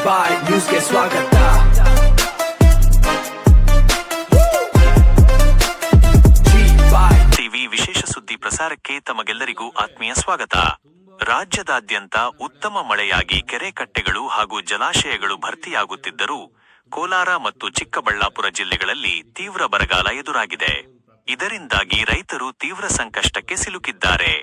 ಬಾಯ್ ನ್ಯೂಸ್ಗೆ ಸ್ವಾಗತ. ಟಿವಿ ವಿಶೇಷ ಸುದ್ದಿ ಪ್ರಸಾರಕ್ಕೆ ತಮಗೆಲ್ಲರಿಗೂ ಆತ್ಮೀಯ ಸ್ವಾಗತ. ರಾಜ್ಯದಾದ್ಯಂತ ಉತ್ತಮ ಮಳೆಯಾಗಿ ಕೆರೆ ಕಟ್ಟೆಗಳು ಹಾಗೂ ಜಲಾಶಯಗಳು ಭರ್ತಿಯಾಗುತ್ತಿದ್ದರೂ ಕೋಲಾರ ಮತ್ತು ಚಿಕ್ಕಬಳ್ಳಾಪುರ ಜಿಲ್ಲೆಗಳಲ್ಲಿ ತೀವ್ರ ಬರಗಾಲ ಎದುರಾಗಿದೆ. ಇದರಿಂದಾಗಿ ರೈತರು ತೀವ್ರ ಸಂಕಷ್ಟಕ್ಕೆ ಸಿಲುಕಿದ್ದಾರೆ.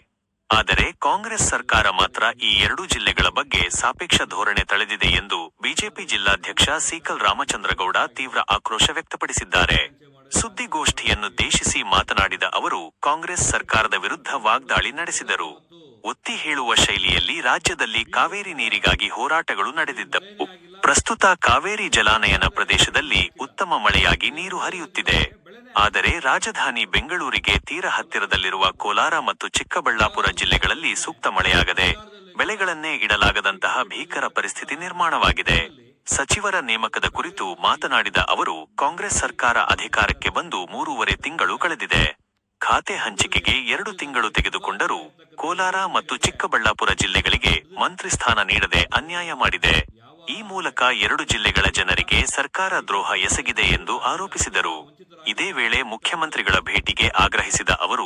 ಆದರೆ ಕಾಂಗ್ರೆಸ್ ಸರ್ಕಾರ ಮಾತ್ರ ಈ ಎರಡೂ ಜಿಲ್ಲೆಗಳ ಬಗ್ಗೆ ಸಾಪೇಕ್ಷ ಧೋರಣೆ ತಳೆದಿದೆ ಎಂದು ಬಿಜೆಪಿ ಜಿಲ್ಲಾಧ್ಯಕ್ಷ ಸೀಕಲ್ ರಾಮಚಂದ್ರಗೌಡ ತೀವ್ರ ಆಕ್ರೋಶ ವ್ಯಕ್ತಪಡಿಸಿದ್ದಾರೆ. ಸುದ್ದಿಗೋಷ್ಠಿಯನ್ನುದ್ದೇಶಿಸಿ ಮಾತನಾಡಿದ ಅವರು ಕಾಂಗ್ರೆಸ್ ಸರ್ಕಾರದ ವಿರುದ್ಧ ವಾಗ್ದಾಳಿ ನಡೆಸಿದರು. ಒತ್ತಿ ಹೇಳುವ ಶೈಲಿಯಲ್ಲಿ ರಾಜ್ಯದಲ್ಲಿ ಕಾವೇರಿ ನೀರಿಗಾಗಿ ಹೋರಾಟಗಳು ನಡೆದಿದ್ದವು. ಪ್ರಸ್ತುತ ಕಾವೇರಿ ಜಲಾನಯನ ಪ್ರದೇಶದಲ್ಲಿ ಉತ್ತಮ ಮಳೆಯಾಗಿ ನೀರು ಹರಿಯುತ್ತಿದೆ. ಆದರೆ ರಾಜಧಾನಿ ಬೆಂಗಳೂರಿಗೆ ತೀರ ಹತ್ತಿರದಲ್ಲಿರುವ ಕೋಲಾರ ಮತ್ತು ಚಿಕ್ಕಬಳ್ಳಾಪುರ ಜಿಲ್ಲೆಗಳಲ್ಲಿ ಸೂಕ್ತ ಮಳೆಯಾಗದೆ ಬೆಳೆಗಳನ್ನೇ ಇಡಲಾಗದಂತಹ ಭೀಕರ ಪರಿಸ್ಥಿತಿ ನಿರ್ಮಾಣವಾಗಿದೆ. ಸಚಿವರ ನೇಮಕದ ಕುರಿತು ಮಾತನಾಡಿದ ಅವರು, ಕಾಂಗ್ರೆಸ್ ಸರ್ಕಾರ ಅಧಿಕಾರಕ್ಕೆ ಬಂದು 3.5 ತಿಂಗಳು ಕಳೆದಿದೆ. ಖಾತೆ ಹಂಚಿಕೆಗೆ 2 ತಿಂಗಳು ತೆಗೆದುಕೊಂಡರೂ ಕೋಲಾರ ಮತ್ತು ಚಿಕ್ಕಬಳ್ಳಾಪುರ ಜಿಲ್ಲೆಗಳಿಗೆ ಮಂತ್ರಿ ಸ್ಥಾನ ನೀಡದೆ ಅನ್ಯಾಯ ಮಾಡಿದೆ. ಈ ಮೂಲಕ 2 ಜಿಲ್ಲೆಗಳ ಜನರಿಗೆ ಸರ್ಕಾರ ದ್ರೋಹ ಎಸಗಿದೆ ಎಂದು ಆರೋಪಿಸಿದರು. ಇದೇ ವೇಳೆ ಮುಖ್ಯಮಂತ್ರಿಗಳ ಭೇಟಿಗೆ ಆಗ್ರಹಿಸಿದ ಅವರು,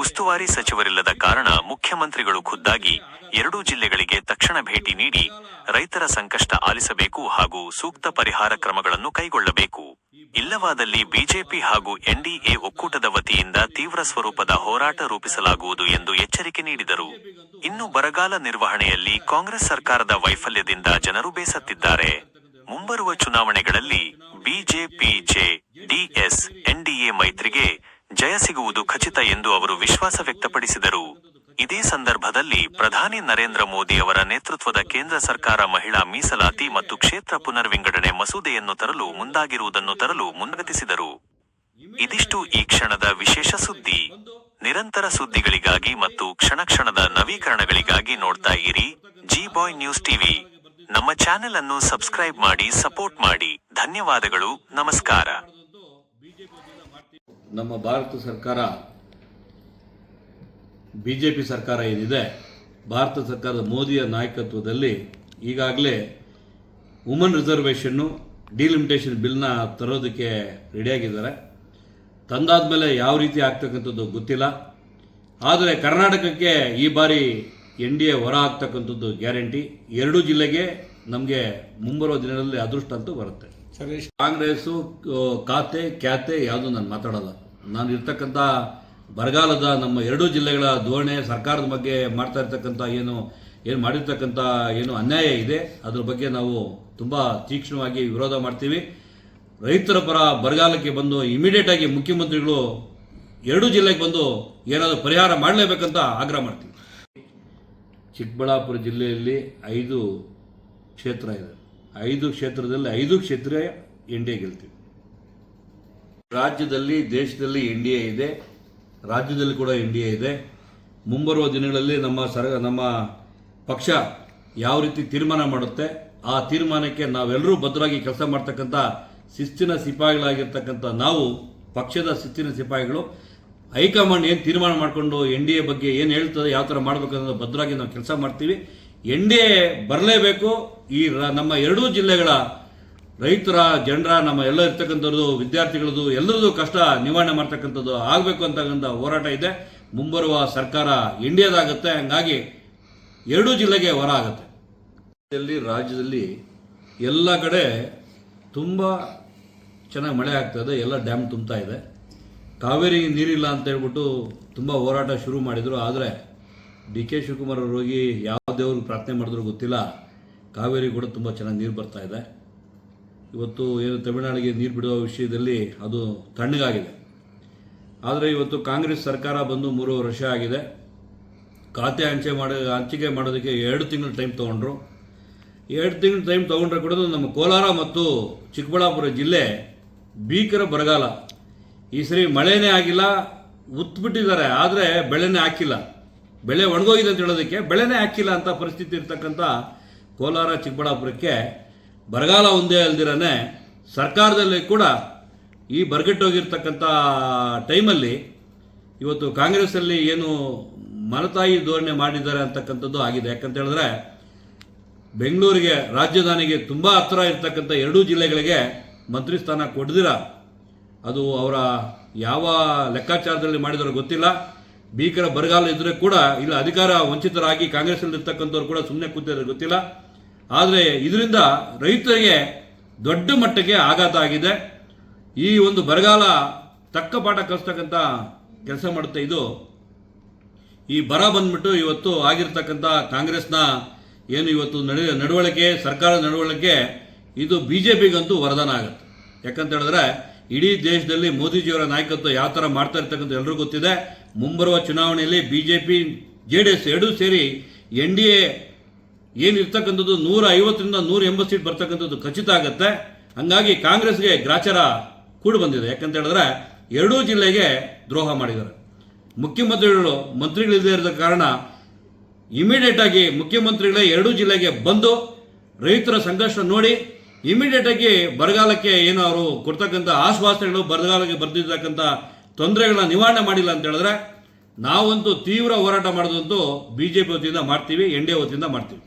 ಉಸ್ತುವಾರಿ ಸಚಿವರಿಲ್ಲದ ಕಾರಣ ಮುಖ್ಯಮಂತ್ರಿಗಳು ಖುದ್ದಾಗಿ 2 ಜಿಲ್ಲೆಗಳಿಗೆ ತಕ್ಷಣ ಭೇಟಿ ನೀಡಿ ರೈತರ ಸಂಕಷ್ಟ ಆಲಿಸಬೇಕು ಹಾಗೂ ಸೂಕ್ತ ಪರಿಹಾರ ಕ್ರಮಗಳನ್ನು ಕೈಗೊಳ್ಳಬೇಕು. ಇಲ್ಲವಾದಲ್ಲಿ ಬಿಜೆಪಿ ಹಾಗೂ ಎನ್ಡಿಎ ಒಕ್ಕೂಟದ ವತಿಯಿಂದ ತೀವ್ರ ಸ್ವರೂಪದ ಹೋರಾಟ ರೂಪಿಸಲಾಗುವುದು ಎಂದು ಎಚ್ಚರಿಕೆ ನೀಡಿದರು. ಇನ್ನು ಬರಗಾಲ ನಿರ್ವಹಣೆಯಲ್ಲಿ ಕಾಂಗ್ರೆಸ್ ಸರ್ಕಾರದ ವೈಫಲ್ಯದಿಂದ ಜನರು ಬೇಸತ್ತಿದ್ದಾರೆ. ಮುಂಬರುವ ಚುನಾವಣೆಗಳಲ್ಲಿ ಬಿಜೆಪಿ ಜೆಡಿಎಸ್ ಎನ್ಡಿಎ ಮೈತ್ರಿಗೆ ಜಯ ಸಿಗುವುದು ಖಚಿತ ಎಂದು ಅವರು ವಿಶ್ವಾಸ ವ್ಯಕ್ತಪಡಿಸಿದರು. ಇದೇ ಸಂದರ್ಭದಲ್ಲಿ ಪ್ರಧಾನಿ ನರೇಂದ್ರ ಮೋದಿ ಅವರ ನೇತೃತ್ವದ ಕೇಂದ್ರ ಸರ್ಕಾರ ಮಹಿಳಾ ಮೀಸಲಾತಿ ಮತ್ತು ಕ್ಷೇತ್ರ ಪುನರ್ವಿಂಗಡಣೆ ಮಸೂದೆಯನ್ನು ತರಲು ಮುನ್ನಡೆಸಿದರು. ಇದಿಷ್ಟು ಈ ಕ್ಷಣದ ವಿಶೇಷ ಸುದ್ದಿ. ನಿರಂತರ ಸುದ್ದಿಗಳಿಗಾಗಿ ಮತ್ತು ಕ್ಷಣದ ನವೀಕರಣಗಳಿಗಾಗಿ ನೋಡ್ತಾ ಇರಿ ಜಿ ಬಾಯ್ ನ್ಯೂಸ್ ಟಿವಿ. ನಮ್ಮ ಚಾನೆಲ್ ಅನ್ನು ಸಬ್ಸ್ಕ್ರೈಬ್ ಮಾಡಿ, ಸಪೋರ್ಟ್ ಮಾಡಿ. ಧನ್ಯವಾದಗಳು, ನಮಸ್ಕಾರ. ನಮ್ಮ ಭಾರತ ಸರ್ಕಾರ, ಬಿಜೆಪಿ ಸರ್ಕಾರ ಏನಿದೆ, ಭಾರತ ಸರ್ಕಾರದ ಮೋದಿಯ ನಾಯಕತ್ವದಲ್ಲಿ ಈಗಾಗಲೇ ವುಮನ್ ರಿಸರ್ವೇಷನ್ನು ಡಿಲಿಮಿಟೇಷನ್ ಬಿಲ್ನ ತರೋದಕ್ಕೆ ರೆಡಿಯಾಗಿದ್ದಾರೆ. ತಂದಾದ್ಮೇಲೆ ಯಾವ ರೀತಿ ಆಗ್ತಕ್ಕಂಥದ್ದು ಗೊತ್ತಿಲ್ಲ. ಆದರೆ ಕರ್ನಾಟಕಕ್ಕೆ ಈ ಬಾರಿ NDA ಹೊರ ಆಗ್ತಕ್ಕಂಥದ್ದು ಗ್ಯಾರಂಟಿ. 2 ಜಿಲ್ಲೆಗೆ ನಮಗೆ ಮುಂಬರುವ ದಿನಗಳಲ್ಲಿ ಅದೃಷ್ಟ ಅಂತೂ ಬರುತ್ತೆ. ಕಾಂಗ್ರೆಸ್ಸು ಖ್ಯಾತೆ ಯಾವುದು ನಾನು ಮಾತಾಡೋಲ್ಲ. ನಾನು ಇರ್ತಕ್ಕಂಥ ಬರಗಾಲದ ನಮ್ಮ 2 ಜಿಲ್ಲೆಗಳ ಧೋರಣೆ, ಸರ್ಕಾರದ ಬಗ್ಗೆ ಮಾಡ್ತಾ ಇರ್ತಕ್ಕಂಥ ಏನು ಮಾಡಿರ್ತಕ್ಕಂಥ ಅನ್ಯಾಯ ಇದೆ, ಅದ್ರ ಬಗ್ಗೆ ನಾವು ತುಂಬ ತೀಕ್ಷ್ಣವಾಗಿ ವಿರೋಧ ಮಾಡ್ತೀವಿ. ರೈತರ ಪರ ಬರಗಾಲಕ್ಕೆ ಬಂದು ಇಮಿಡಿಯೇಟ್ ಆಗಿ ಮುಖ್ಯಮಂತ್ರಿಗಳು 2 ಜಿಲ್ಲೆಗೆ ಬಂದು ಏನಾದರೂ ಪರಿಹಾರ ಮಾಡಲೇಬೇಕಂತ ಆಗ್ರಹ ಮಾಡ್ತೀವಿ. ಚಿಕ್ಕಬಳ್ಳಾಪುರ ಜಿಲ್ಲೆಯಲ್ಲಿ 5 ಕ್ಷೇತ್ರ ಇದೆ. 5 ಕ್ಷೇತ್ರದಲ್ಲಿ 5 ಕ್ಷೇತ್ರ NDA ಗೆಲ್ತೀವಿ. ರಾಜ್ಯದಲ್ಲಿ, ದೇಶದಲ್ಲಿ NDA ಇದೆ, ರಾಜ್ಯದಲ್ಲಿ ಕೂಡ NDA ಇದೆ. ಮುಂಬರುವ ದಿನಗಳಲ್ಲಿ ನಮ್ಮ ಪಕ್ಷ ಯಾವ ರೀತಿ ತೀರ್ಮಾನ ಮಾಡುತ್ತೆ, ಆ ತೀರ್ಮಾನಕ್ಕೆ ನಾವೆಲ್ಲರೂ ಭದ್ರವಾಗಿ ಕೆಲಸ ಮಾಡ್ತಕ್ಕಂಥ ಶಿಸ್ತಿನ ಸಿಪಾಯಿಗಳಾಗಿರ್ತಕ್ಕಂಥ ನಾವು, ಪಕ್ಷದ ಶಿಸ್ತಿನ ಸಿಪಾಯಿಗಳು, ಹೈಕಮಾಂಡ್ ಏನು ತೀರ್ಮಾನ ಮಾಡಿಕೊಂಡು NDA ಬಗ್ಗೆ ಏನು ಹೇಳ್ತದೆ, ಯಾವ ಥರ ಮಾಡಬೇಕು ಅನ್ನೋದು ಭದ್ರವಾಗಿ ನಾವು ಕೆಲಸ ಮಾಡ್ತೀವಿ. NDA ಬರಲೇಬೇಕು. ಈ ನಮ್ಮ 2 ಜಿಲ್ಲೆಗಳ ರೈತರ, ಜನರ, ನಮ್ಮ ಎಲ್ಲ ಇರ್ತಕ್ಕಂಥದ್ದು, ವಿದ್ಯಾರ್ಥಿಗಳದ್ದು ಎಲ್ಲರದ್ದು ಕಷ್ಟ ನಿವಾರಣೆ ಮಾಡ್ತಕ್ಕಂಥದ್ದು ಆಗಬೇಕು ಅಂತಕ್ಕಂಥ ಹೋರಾಟ ಇದೆ. ಮುಂಬರುವ ಸರ್ಕಾರ NDAದಾಗುತ್ತೆ. ಹಂಗಾಗಿ 2 ಜಿಲ್ಲೆಗೆ ಹೊರ ಆಗುತ್ತೆ. ರಾಜ್ಯದಲ್ಲಿ ಎಲ್ಲ ಕಡೆ ತುಂಬ ಚೆನ್ನಾಗಿ ಮಳೆ ಆಗ್ತಾಯಿದೆ. ಎಲ್ಲ ಡ್ಯಾಮ್ ತುಂಬ್ತಾ ಇದೆ. ಕಾವೇರಿ ನೀರಿಲ್ಲ ಅಂತ ಹೇಳ್ಬಿಟ್ಟು ತುಂಬ ಹೋರಾಟ ಶುರು ಮಾಡಿದರು. ಆದರೆ DK ಶಿವಕುಮಾರ್ ಅವರು ಹೋಗಿ ಯಾವ ದೇವ್ರಿಗೆ ಪ್ರಾರ್ಥನೆ ಮಾಡಿದ್ರು ಗೊತ್ತಿಲ್ಲ, ಕಾವೇರಿ ಕೂಡ ತುಂಬ ಚೆನ್ನಾಗಿ ನೀರು ಬರ್ತಾ ಇದೆ. ಇವತ್ತು ಏನು ತಮಿಳುನಾಡಿಗೆ ನೀರು ಬಿಡುವ ವಿಷಯದಲ್ಲಿ ಅದು ತಣ್ಣಗಾಗಿದೆ. ಆದರೆ ಇವತ್ತು ಕಾಂಗ್ರೆಸ್ ಸರ್ಕಾರ ಬಂದು 3 ವರ್ಷ ಆಗಿದೆ. ಖಾತೆ ಹಂಚಿಕೆ ಮಾಡೋದಕ್ಕೆ 2 ತಿಂಗಳು ಟೈಮ್ ತೊಗೊಂಡ್ರು. 2 ತಿಂಗಳು ಟೈಮ್ ತೊಗೊಂಡ್ರೆ ಕೂಡ ನಮ್ಮ ಕೋಲಾರ ಮತ್ತು ಚಿಕ್ಕಬಳ್ಳಾಪುರ ಜಿಲ್ಲೆ ಭೀಕರ ಬರಗಾಲ. ಈ ಸರಿ ಮಳೆನೇ ಆಗಿಲ್ಲ, ಉತ್ಬಿಟ್ಟಿದ್ದಾರೆ, ಆದರೆ ಬೆಳೆನೇ ಹಾಕಿಲ್ಲ. ಬೆಳೆ ಒಣಗೋಗಿದೆ ಅಂತ ಹೇಳೋದಕ್ಕೆ ಬೆಳೆನೇ ಹಾಕಿಲ್ಲ ಅಂತ ಪರಿಸ್ಥಿತಿ ಇರ್ತಕ್ಕಂಥ ಕೋಲಾರ, ಚಿಕ್ಕಬಳ್ಳಾಪುರಕ್ಕೆ ಬರಗಾಲ ಒಂದೇ ಅಲ್ದಿರನೇ ಸರ್ಕಾರದಲ್ಲಿ ಕೂಡ ಈ ಬರಗಟ್ಟೋಗಿರ್ತಕ್ಕಂಥ ಟೈಮಲ್ಲಿ ಇವತ್ತು ಕಾಂಗ್ರೆಸ್ಸಲ್ಲಿ ಏನು ಮಲತಾಯಿ ಧೋರಣೆ ಮಾಡಿದ್ದಾರೆ ಅಂತಕ್ಕಂಥದ್ದು ಆಗಿದೆ. ಯಾಕಂತ ಹೇಳಿದ್ರೆ ಬೆಂಗಳೂರಿಗೆ ರಾಜಧಾನಿಗೆ ತುಂಬ ಹತ್ತಿರ ಇರ್ತಕ್ಕಂಥ ಎರಡೂ ಜಿಲ್ಲೆಗಳಿಗೆ ಮಂತ್ರಿ ಸ್ಥಾನ ಕೊಡ್ದಿರ ಅದು ಅವರ ಯಾವ ಲೆಕ್ಕಾಚಾರದಲ್ಲಿ ಮಾಡಿದರೋ ಗೊತ್ತಿಲ್ಲ. ಭೀಕರ ಬರಗಾಲ ಇದ್ದರೆ ಕೂಡ ಇಲ್ಲ ಅಧಿಕಾರ ವಂಚಿತರಾಗಿ ಕಾಂಗ್ರೆಸ್ನಲ್ಲಿರ್ತಕ್ಕಂಥವ್ರು ಕೂಡ ಸುಮ್ಮನೆ ಕೂತಿದ್ರೆ ಗೊತ್ತಿಲ್ಲ. ಆದರೆ ಇದರಿಂದ ರೈತರಿಗೆ ದೊಡ್ಡ ಮಟ್ಟಿಗೆ ಆಘಾತ ಆಗಿದೆ. ಈ ಒಂದು ಬರಗಾಲ ತಕ್ಕ ಪಾಠ ಕಲಿಸ್ತಕ್ಕಂಥ ಕೆಲಸ ಮಾಡುತ್ತೆ. ಇದು ಈ ಬರ ಬಂದ್ಬಿಟ್ಟು ಇವತ್ತು ಆಗಿರ್ತಕ್ಕಂಥ ಕಾಂಗ್ರೆಸ್ನ ಏನು ಇವತ್ತು ನಡವಳಿಕೆ ಸರ್ಕಾರದ ನಡವಳಿಕೆ ಇದು BJPಗಂತೂ ವರದಾನ ಆಗುತ್ತೆ. ಯಾಕಂತ ಹೇಳಿದ್ರೆ ಇಡೀ ದೇಶದಲ್ಲಿ ಮೋದಿಜಿಯವರ ನಾಯಕತ್ವ ಯಾವ ಥರ ಮಾಡ್ತಾ ಇರ್ತಕ್ಕಂಥ ಎಲ್ಲರಿಗೂ ಗೊತ್ತಿದೆ. ಮುಂಬರುವ ಚುನಾವಣೆಯಲ್ಲಿ BJP JDS ಎರಡೂ ಸೇರಿ NDA ಏನಿರ್ತಕ್ಕಂಥದ್ದು 150ರಿಂದ 180 ಸೀಟ್ ಬರ್ತಕ್ಕಂಥದ್ದು ಖಚಿತ ಆಗುತ್ತೆ. ಹಂಗಾಗಿ ಕಾಂಗ್ರೆಸ್ಗೆ ಗ್ರಾಚಾರ ಕೂಡ ಬಂದಿದೆ. ಯಾಕಂತ ಹೇಳಿದ್ರೆ ಎರಡೂ ಜಿಲ್ಲೆಗೆ ದ್ರೋಹ ಮಾಡಿದ್ದಾರೆ. ಮುಖ್ಯಮಂತ್ರಿಗಳು ಮಂತ್ರಿಗಳಿಲ್ಲದೆ ಇರೋ ಕಾರಣ ಇಮಿಡಿಯೇಟ್ ಆಗಿ ಮುಖ್ಯಮಂತ್ರಿಗಳೇ ಎರಡೂ ಜಿಲ್ಲೆಗೆ ಬಂದು ರೈತರ ಸಂಘರ್ಷ ನೋಡಿ ಇಮಿಡಿಯೇಟ್ ಆಗಿ ಬರಗಾಲಕ್ಕೆ ಏನು ಅವರು ಕೊಡ್ತಕ್ಕಂಥ ಆಶ್ವಾಸನೆಗಳು ಬರಗಾಲಕ್ಕೆ ಬರ್ದಿರ್ತಕ್ಕಂಥ ತೊಂದರೆಗಳನ್ನ ನಿವಾರಣೆ ಮಾಡಿಲ್ಲ ಅಂತ ಹೇಳಿದ್ರೆ ನಾವಂತೂ ತೀವ್ರ ಹೋರಾಟ ಮಾಡೋದಂತೂ BJP ವತಿಯಿಂದ ಮಾಡ್ತೀವಿ, NDA ವತಿಯಿಂದ ಮಾಡ್ತೀವಿ.